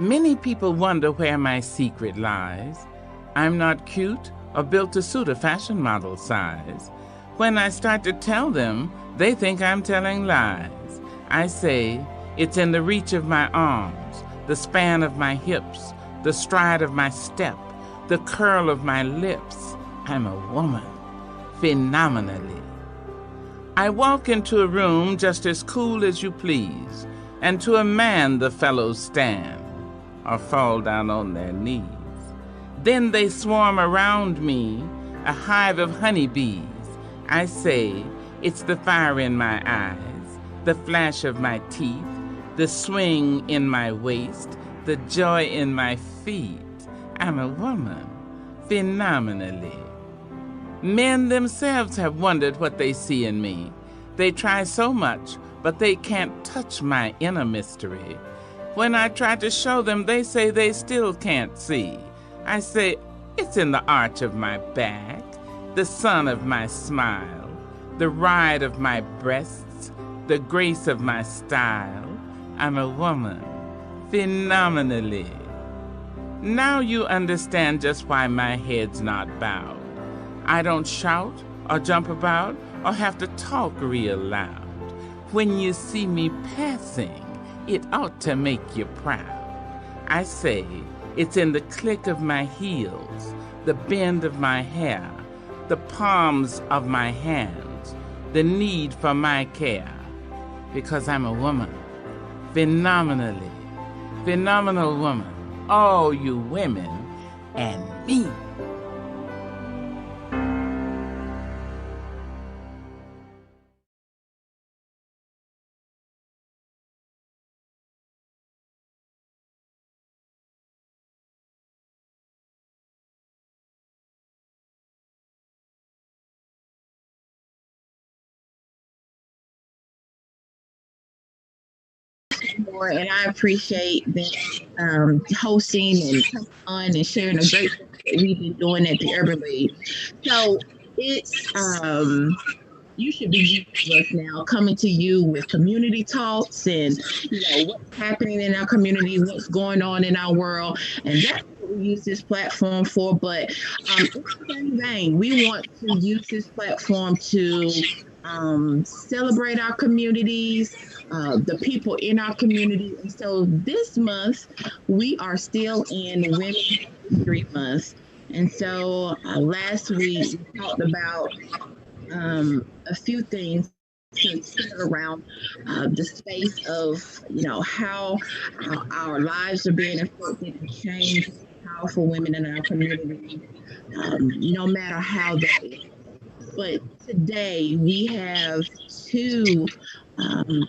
Many people wonder where my secret lies. I'm not cute or built to suit a fashion model size. When I start to tell them, they think I'm telling lies. I say, it's in the reach of my arms, the span of my hips, the stride of my step, the curl of my lips. I'm a woman, phenomenally. I walk into a room just as cool as you please, and to a man the fellows stand or fall down on their knees. Then they swarm around me, a hive of honeybees. I say, it's the fire in my eyes, the flash of my teeth, the swing in my waist, the joy in my feet. I'm a woman, phenomenally. Men themselves have wondered what they see in me. They try so much, but they can't touch my inner mystery. When I try to show them, they say they still can't see. I say, it's in the arch of my back, the sun of my smile, the ride of my breasts, the grace of my style. I'm a woman, phenomenally. Now you understand just why my head's not bowed. I don't shout or jump about or have to talk real loud. When you see me passing, it ought to make you proud. I say, it's in the click of my heels, the bend of my hair, the palms of my hands, the need for my care. Because I'm a woman, phenomenally, phenomenal woman, all you women and me. And I appreciate them hosting and coming on and sharing the great work that we've been doing at the Urban League. So it's you should be used to us now, coming to you with community talks and what's happening in our community, what's going on in our world, and that's what we use this platform for. But in the same vein, we want to use this platform to celebrate our communities, the people in our community. And so this month, we are still in Women's History Month. And so last week, we talked about a few things centered around the space of, how our lives are being affected and changed, powerful women in our community, no matter how that is. But today we have two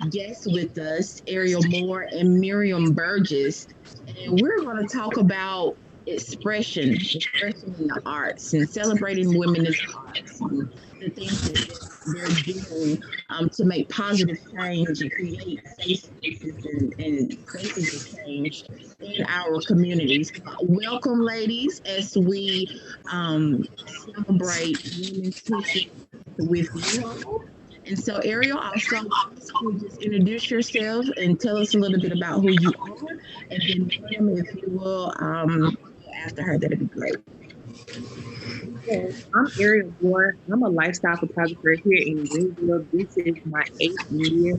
guests with us, Arial Moore and Miriam Burgess, and we're going to talk about expression in the arts and celebrating women in the arts and the things that they're doing to make positive change and create safe spaces and spaces of change in our communities. Welcome, ladies, as we celebrate Women's History with you. And so, Arial, I'll start to just introduce yourself and tell us a little bit about who you are, and then Miriam, if you will, after her, that'd be great. Yes, I'm Arial Moore. I'm a lifestyle photographer here in Greenville. This is my 8th year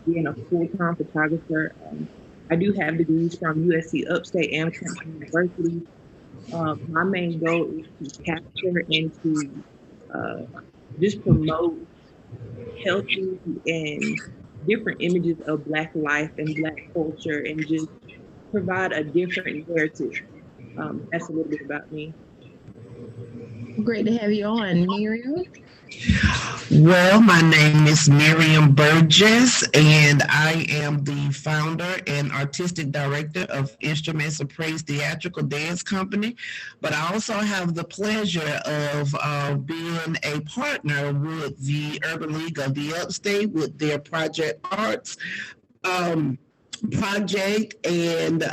being a full-time photographer. I do have degrees from USC Upstate and Clemson University. My main goal is to capture and to just promote healthy and different images of Black life and Black culture and just provide a different narrative. That's a little bit about me. Great to have you on, Miriam. Well, my name is Miriam Burgess, and I am the founder and artistic director of Instruments of Praise Theatrical Dance Company. But I also have the pleasure of being a partner with the Urban League of the Upstate with their Project Arts project. And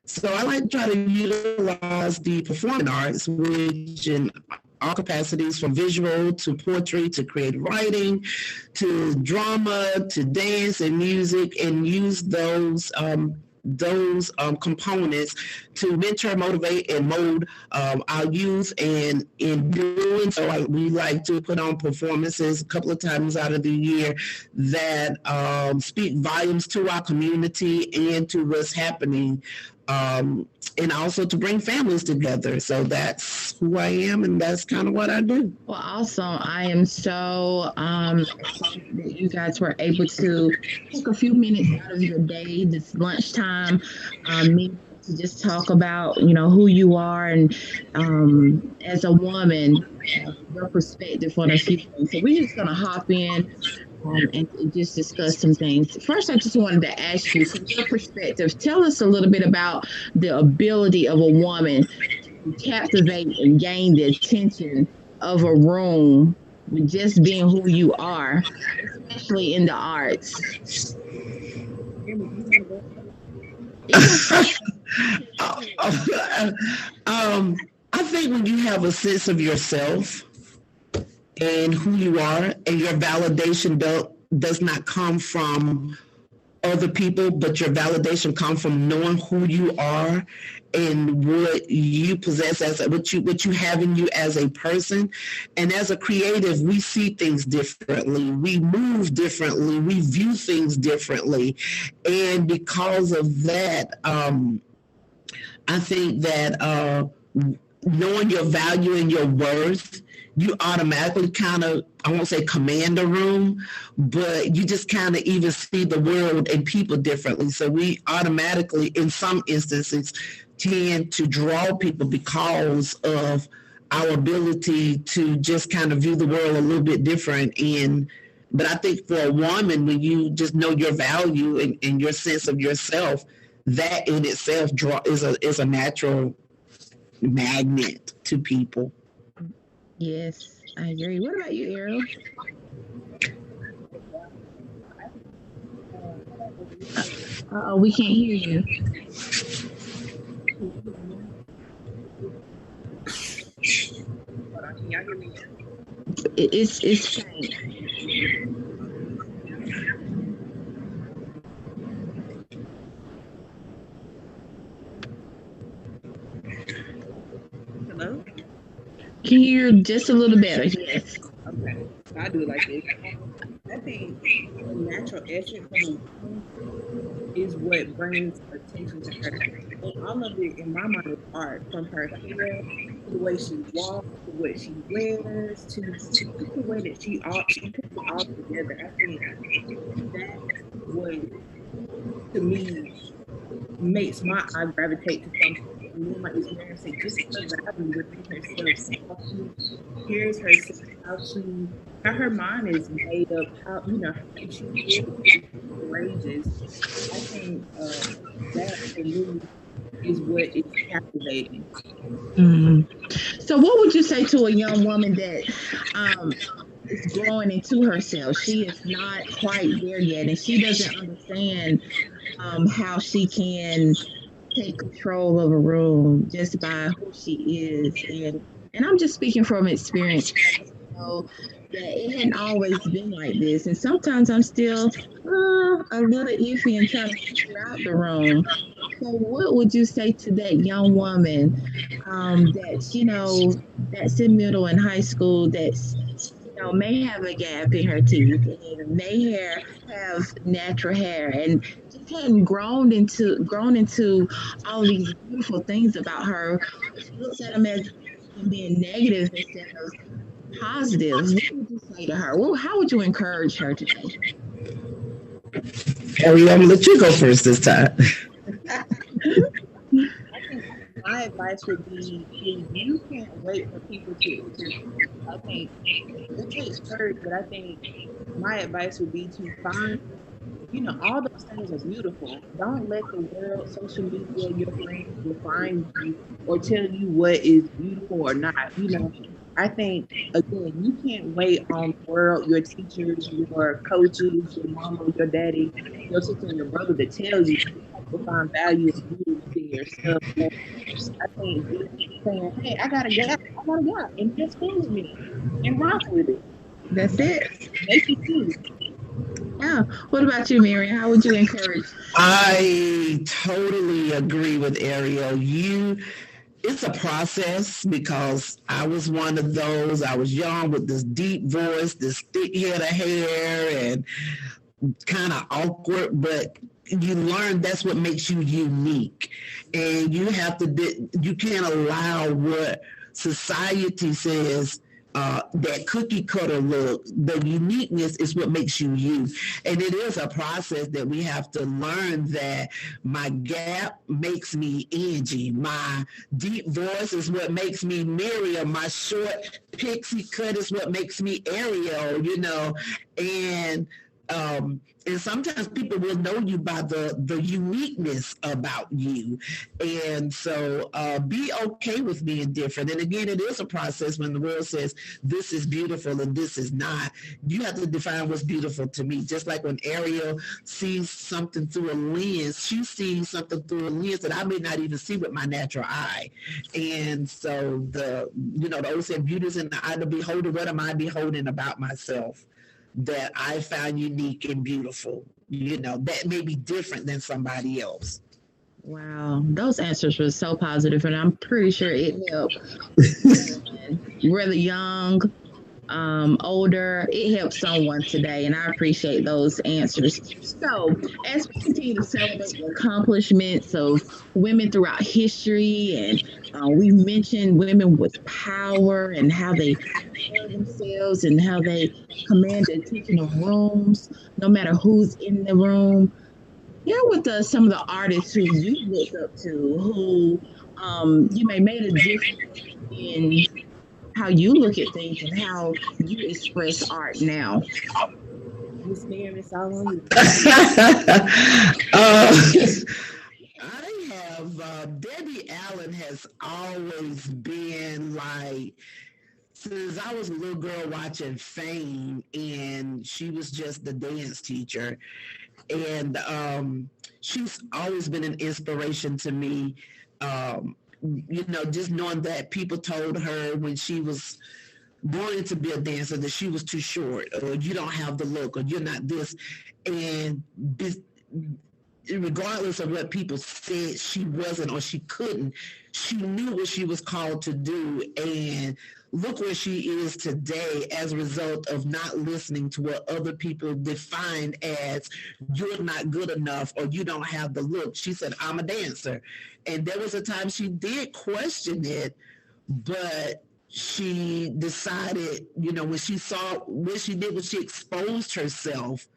so I like to try to utilize the performing arts, which in all capacities, from visual to poetry to creative writing to drama to dance and music, and use those those components to mentor, motivate, and mold our youth. And in doing so, we like to put on performances a couple of times out of the year that speak volumes to our community and to what's happening, and also to bring families together. So that's who I am, and that's kind of what I do. Well, also, I am so excited that you guys were able to take a few minutes out of your day, this lunchtime, to just talk about, who you are and as a woman, your perspective on a few things. So we're just going to hop in and just discuss some things. First, I just wanted to ask you, from your perspective, tell us a little bit about the ability of a woman to captivate and gain the attention of a room with just being who you are, especially in the arts. I think when you have a sense of yourself and who you are, and your validation does not come from other people, but your validation comes from knowing who you are and what you possess, as what you have in you as a person. And as a creative, we see things differently, we move differently, we view things differently. And because of that, I think that knowing your value and your worth, you automatically kind of, I won't say command a room, but you just kind of even see the world and people differently. So we automatically, in some instances, tend to draw people because of our ability to just kind of view the world a little bit different. But I think for a woman, when you just know your value and your sense of yourself, that in itself is a natural magnet to people. Yes, I agree. What about you, Ariel? We can't hear you. It's faint. Hello? Can you hear just a little better? Yes. Okay. I do it like this. I think the natural essence of a woman is what brings attention to her. And all of it, in my mind, is art. From her hair, to the way she walks, to what she wears, to the way that she puts it all together. I think that's what, to me, makes my eye gravitate to something. Like this man said, just her value within herself, how she hears herself, how her mind is made up, how she is courageous. I think that for me is what is captivating. Mm-hmm. So, what would you say to a young woman that is growing into herself? She is not quite there yet, and she doesn't understand how she can take control of a room just by who she is. And I'm just speaking from experience. That it hadn't always been like this. And sometimes I'm still a little iffy and trying to figure out the room. So what would you say to that young woman that's in middle and high school, that's may have a gap in her teeth and may have natural hair and just hadn't grown into all these beautiful things about her? She looks at them as being negative instead of positive. What would you say to her? Well, how would you encourage her today? Ariel, I'm gonna let you go first this time. I think my advice would be, you can't wait for people to I think it takes courage, but I think my advice would be to find, all those things are beautiful. Don't let the world, social media, your friends define you or tell you what is beautiful or not. I think, again, you can't wait on the world, your teachers, your coaches, your mama, your daddy, your sister, and your brother to tell you to find value and beauty within yourself. And I think just saying, hey, I got a gap, and just finish me and rock with it. That's it. Make it too. Yeah. What about you, Miriam? How would you encourage? I totally agree with Ariel. It's a process because I was one of those. I was young with this deep voice, this thick head of hair, and kind of awkward, but you learn that's what makes you unique. And you can't allow what society says, that cookie cutter look. The uniqueness is what makes you you. And it is a process that we have to learn that my gap makes me Angie. My deep voice is what makes me Miriam. My short pixie cut is what makes me Ariel, and sometimes people will know you by the uniqueness about you. And so be okay with being different. And again, it is a process when the world says this is beautiful and this is not. You have to define what's beautiful to me. Just like when Ariel sees something through a lens, she sees something through a lens that I may not even see with my natural eye. And so the old saying, beauty is in the eye of the beholder. What am I beholding about myself that I found unique and beautiful, that may be different than somebody else? Wow, those answers were so positive, and I'm pretty sure it helped. Whether young, older, it helped someone today, and I appreciate those answers. So, as we continue to celebrate the accomplishments of women throughout history, and we mentioned women with power and how they carry themselves and how they command the attention of rooms, no matter who's in the room. Here with some of the artists who you look up to, who you may made a difference in how you look at things and how you express art now. Miss Miriam, it's all on you. I have Debbie Allen has always been like, since I was a little girl watching Fame, and she was just the dance teacher. And she's always been an inspiration to me. Just knowing that people told her when she was wanting to be a dancer that she was too short, or you don't have the look, or you're not this. And regardless of what people said she wasn't or she couldn't, she knew what she was called to do. And look where she is today as a result of not listening to what other people defined as you're not good enough or you don't have the look. She said, I'm a dancer. And there was a time she did question it, but she decided, when she saw what she did, when she exposed herself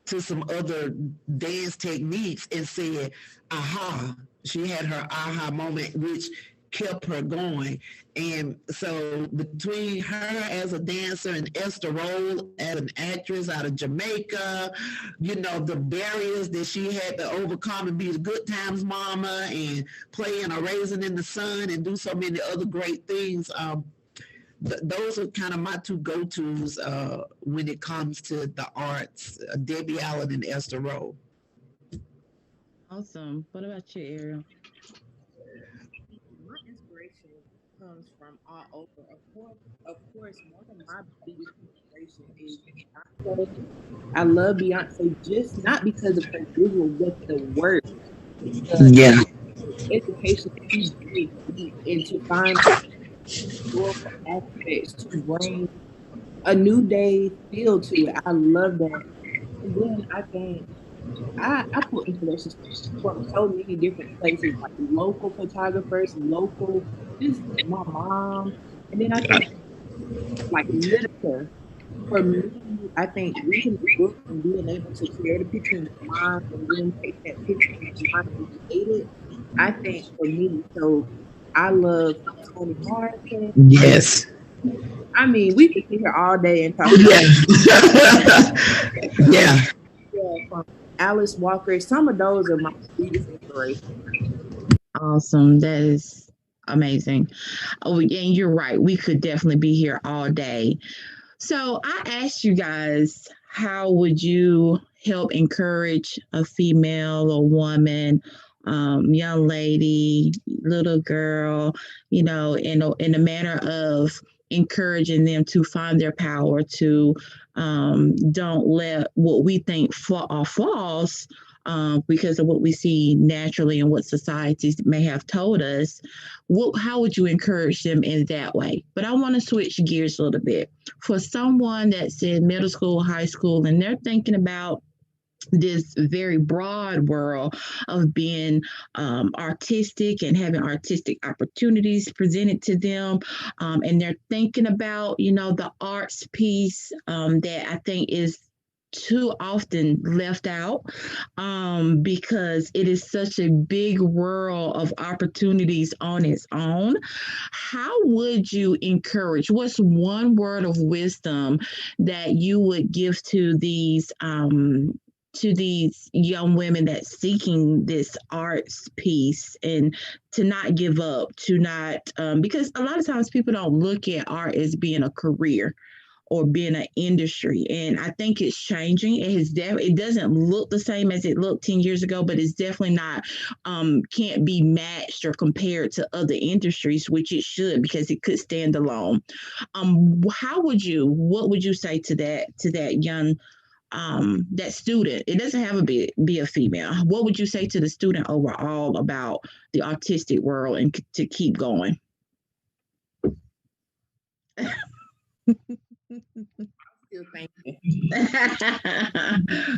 to some other dance techniques and said, aha, she had her aha moment, which kept her going. And so between her as a dancer and Esther Roll as an actress out of Jamaica, the barriers that she had to overcome and be the good times mama and play in A Raisin in the Sun and do so many other great things. Those are kind of my two go-tos when it comes to the arts, Debbie Allen and Esther Roll. Awesome. What about you, Ariel? My inspiration comes from all over. Of course, one of my biggest inspiration is Beyonce. I love Beyonce just not because of her visual, but the work, the education that she did, and to find historical aspects to bring a new day feel to it. I love that. And then I think I put inspirations from so many different places, like local photographers, just my mom. And then I think like literature. For me, I think reading the book and being able to create a picture in your mind and then take that picture in your mind and create it, I think for me, so I love Toni Morrison. Yes. I mean, we could sit here all day and talk about Yeah. From Alice Walker. Some of those are my biggest inspirations. Awesome. That is amazing. Oh, and you're right. We could definitely be here all day. So I asked you guys, how would you help encourage a female or woman, young lady, little girl, in a manner of encouraging them to find their power, to don't let what we think are flaws because of what we see naturally and what societies may have told us. How would you encourage them in that way? But I want to switch gears a little bit. For someone that's in middle school, high school, and they're thinking about this very broad world of being artistic and having artistic opportunities presented to them. And they're thinking about, the arts piece that I think is too often left out because it is such a big world of opportunities on its own. How would you encourage? What's one word of wisdom that you would give to these young women that's seeking this arts piece, and to not give up, to not because a lot of times people don't look at art as being a career or being an industry, and I think it's changing. It doesn't look the same as it looked 10 years ago, but it's definitely not can't be matched or compared to other industries, which it should, because it could stand alone. What would you say to that young that student? It doesn't have to be a female. What would you say to the student overall about the artistic world and to keep going? Still thinking.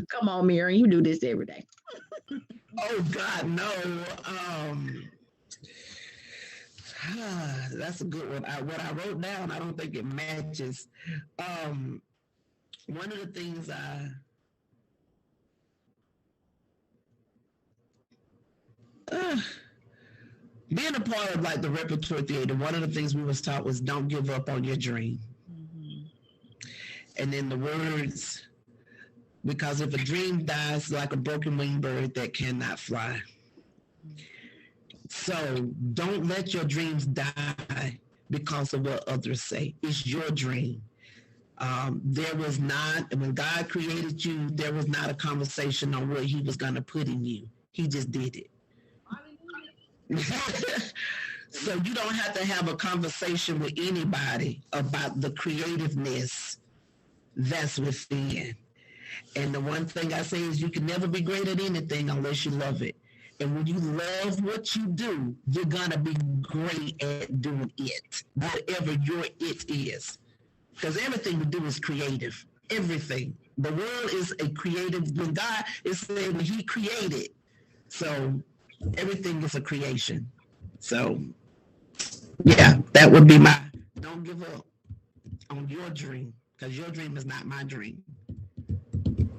Come on, Miriam, you do this every day. Oh God, no. That's a good one. What I wrote down, I don't think it matches. One of the things being a part of like the repertoire theater, one of the things we was taught was don't give up on your dream. Mm-hmm. And then the words, because if a dream dies like a broken winged bird that cannot fly. So don't let your dreams die because of what others say. It's your dream. There was not, when God created you, there was not a conversation on what he was going to put in you. He just did it. So you don't have to have a conversation with anybody about the creativeness that's within. And the one thing I say is you can never be great at anything unless you love it. And when you love what you do, you're going to be great at doing it, whatever your it is. Because everything we do is creative. Everything. The world is a creative. When God is saying he created, so everything is a creation. So, yeah, that would be my, don't give up on your dream, because your dream is not my dream.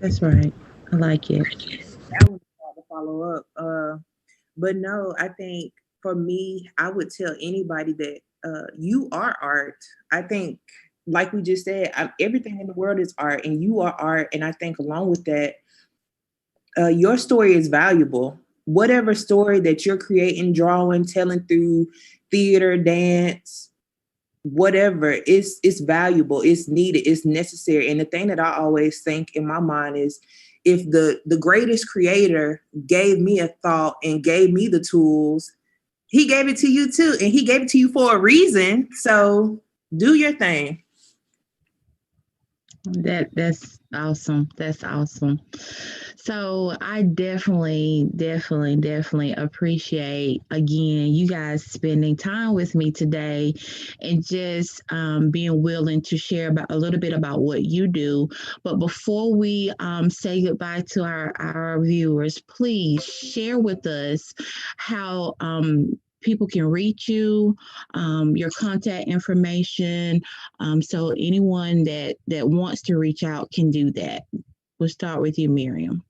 That's right. I like it. That was hard to follow up. But no, I think for me, I would tell anybody that you are art. I think, like we just said, everything in the world is art, and you are art. And I think along with that, your story is valuable. Whatever story that you're creating, drawing, telling through theater, dance, whatever, it's valuable, it's needed, it's necessary. And the thing that I always think in my mind is, if the greatest creator gave me a thought and gave me the tools, he gave it to you too. And he gave it to you for a reason. So do your thing. That's awesome. That's awesome. So I definitely appreciate, again, you guys spending time with me today and just being willing to share about a little bit about what you do. But before we say goodbye to our viewers, please share with us how people can reach you, your contact information. So anyone that wants to reach out can do that. We'll start with you, Miriam.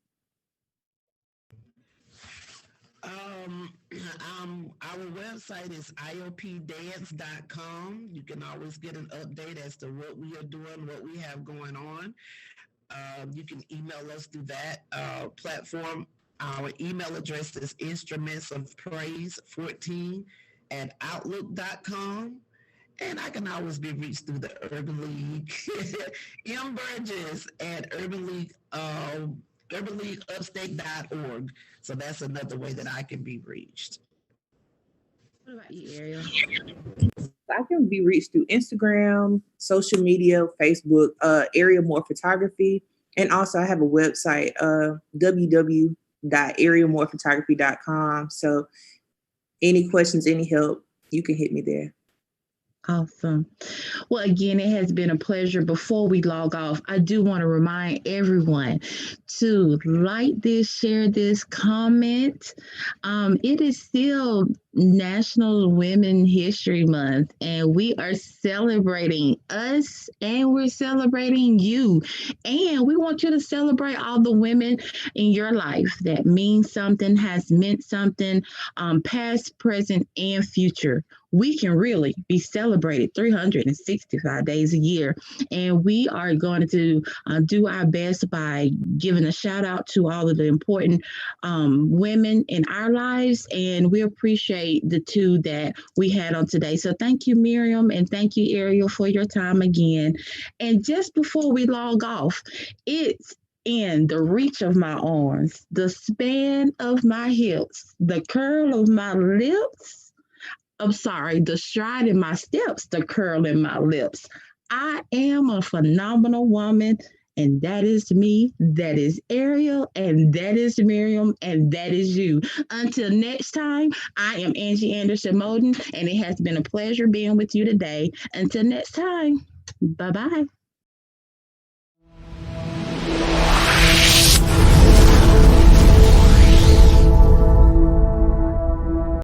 Our website is iopdance.com. You can always get an update as to what we are doing, what we have going on. You can email us through that platform. Our email address is instrumentsofpraise14@outlook.com. And I can always be reached through the Urban League, M. Burgess at urbanleagueupstate.org. So that's another way that I can be reached. What about you, Ariel? I can be reached through Instagram, social media, Facebook, Arial More Photography. And also I have a website, www.arialmorephotography.com. So any questions, any help, you can hit me there. Awesome. Well, again, it has been a pleasure. Before we log off, I do want to remind everyone to like this, share this, comment. It is still National Women History Month, and we are celebrating us and we're celebrating you. And we want you to celebrate all the women in your life that mean something, has meant something, past, present, and future. We can really be celebrated 365 days a year. And we are going to do our best by giving a shout out to all of the important women in our lives. And we appreciate the two that we had on today. So thank you, Miriam, and thank you, Arial, for your time again. And just before we log off, it's in the reach of my arms, the span of my hips, the curl of my lips. I'm sorry, the stride in my steps, the curl in my lips. I am a phenomenal woman, and that is me, that is Arial, and that is Miriam, and that is you. Until next time, I am Angie Anderson-Moton, and it has been a pleasure being with you today. Until next time, bye-bye.